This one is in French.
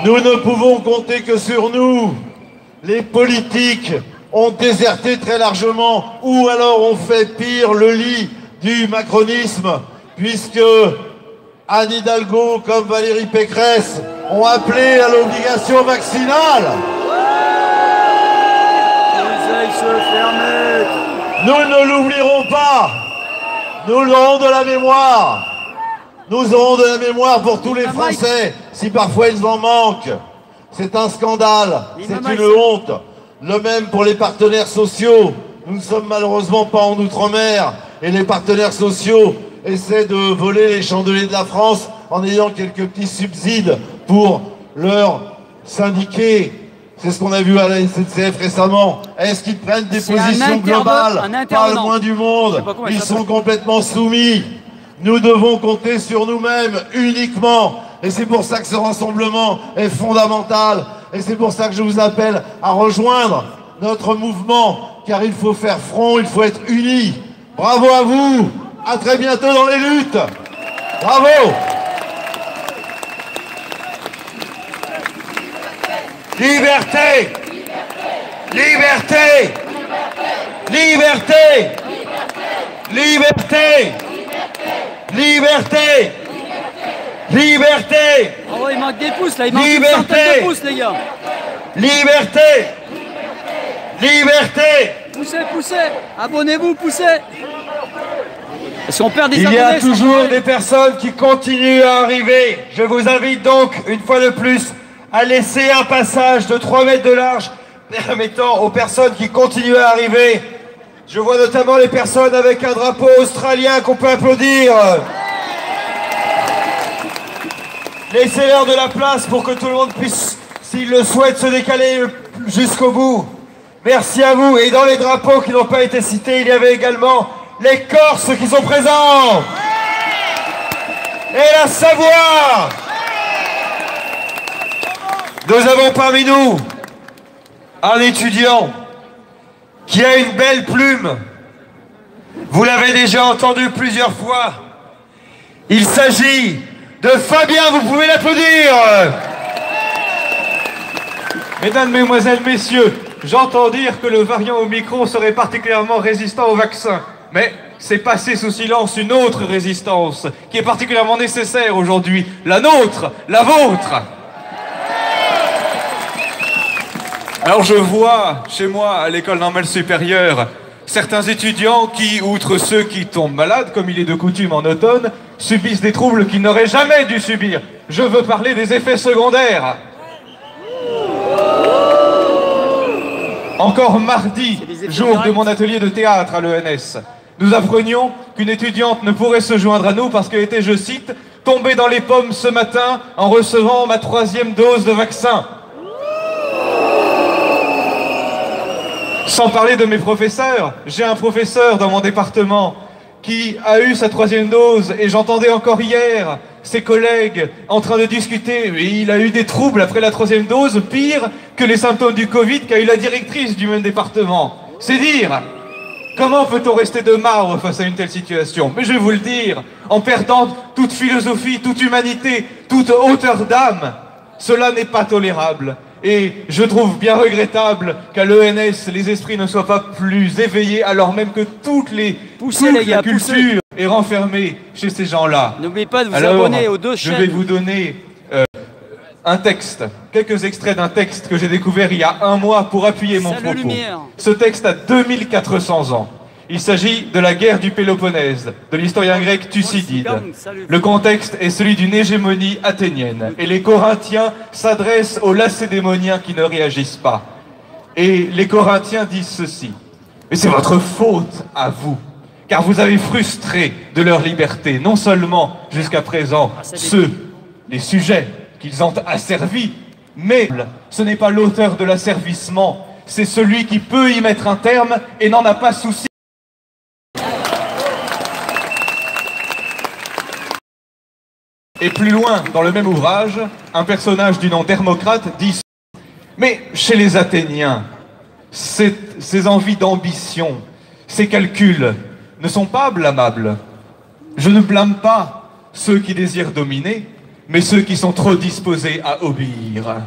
Nous ne pouvons compter que sur nous. Les politiques ont déserté très largement, ou alors on fait pire le lit du macronisme, puisque Anne Hidalgo comme Valérie Pécresse ont appelé à l'obligation vaccinale. Nous ne l'oublierons pas. Nous aurons de la mémoire. Nous aurons de la mémoire pour tous les Français, si parfois ils en manquent. C'est un scandale, c'est une honte. Le même pour les partenaires sociaux. Nous ne sommes malheureusement pas en Outre-mer et les partenaires sociaux essaient de voler les chandeliers de la France en ayant quelques petits subsides pour leurs syndiqués. C'est ce qu'on a vu à la SNCF récemment. Est-ce qu'ils prennent des positions globales? Pas le moins du monde. Ils sont complètement soumis. Nous devons compter sur nous-mêmes uniquement. Et c'est pour ça que ce rassemblement est fondamental. Et c'est pour ça que je vous appelle à rejoindre notre mouvement. Car il faut faire front, il faut être unis. Bravo à vous. À très bientôt dans les luttes. Bravo. Liberté! Liberté! Liberté! Liberté! Liberté! Liberté! Oh, il manque des pouces là, il manque une centaine de pouces les gars! Liberté! Liberté! Poussez, poussez! Abonnez-vous, poussez! Parce qu'on perd des abonnés. Il y a toujours des personnes qui continuent à arriver. Je vous invite donc, une fois de plus, à laisser un passage de 3 mètres de large permettant aux personnes qui continuent à arriver. Je vois notamment les personnes avec un drapeau australien qu'on peut applaudir. Laissez-leur de la place pour que tout le monde puisse, s'il le souhaite, se décaler jusqu'au bout. Merci à vous. Et dans les drapeaux qui n'ont pas été cités, il y avait également les Corses qui sont présents. Et la Savoie. Nous avons parmi nous un étudiant qui a une belle plume. Vous l'avez déjà entendu plusieurs fois. Il s'agit de Fabien, vous pouvez l'applaudir. Mesdames, Mesdemoiselles, Messieurs, j'entends dire que le variant Omicron serait particulièrement résistant au vaccin. Mais c'est passé sous silence une autre résistance qui est particulièrement nécessaire aujourd'hui. La nôtre, la vôtre. Alors je vois, chez moi, à l'école normale supérieure, certains étudiants qui, outre ceux qui tombent malades, comme il est de coutume en automne, subissent des troubles qu'ils n'auraient jamais dû subir. Je veux parler des effets secondaires. Encore mardi, jour de mon atelier de théâtre à l'ENS, nous apprenions qu'une étudiante ne pourrait se joindre à nous parce qu'elle était, je cite, tombée dans les pommes ce matin en recevant ma 3e dose de vaccin. Sans parler de mes professeurs, j'ai un professeur dans mon département qui a eu sa 3e dose et j'entendais encore hier ses collègues en train de discuter. Et il a eu des troubles après la 3e dose, pire que les symptômes du Covid qu'a eu la directrice du même département. C'est dire, comment peut-on rester de marbre face à une telle situation? Mais je vais vous le dire, en perdant toute philosophie, toute humanité, toute hauteur d'âme, cela n'est pas tolérable. Et je trouve bien regrettable qu'à l'ENS, les esprits ne soient pas plus éveillés, alors même que toute la culture est renfermée chez ces gens-là. N'oubliez pas de vous abonner aux 2 chaînes. Je vais vous donner un texte, quelques extraits d'un texte que j'ai découvert il y a 1 mois pour appuyer mon propos. Ce texte a 2400 ans. Il s'agit de la guerre du Péloponnèse, de l'historien grec Thucydide. Le contexte est celui d'une hégémonie athénienne. Et les Corinthiens s'adressent aux Lacédémoniens qui ne réagissent pas. Et les Corinthiens disent ceci. Mais c'est votre faute à vous, car vous avez frustré de leur liberté, non seulement jusqu'à présent les sujets qu'ils ont asservis, mais ce n'est pas l'auteur de l'asservissement, c'est celui qui peut y mettre un terme et n'en a pas souci. Et plus loin, dans le même ouvrage, un personnage du nom d'Hermocrate dit « Mais chez les Athéniens, ces envies d'ambition, ces calculs ne sont pas blâmables. Je ne blâme pas ceux qui désirent dominer, mais ceux qui sont trop disposés à obéir.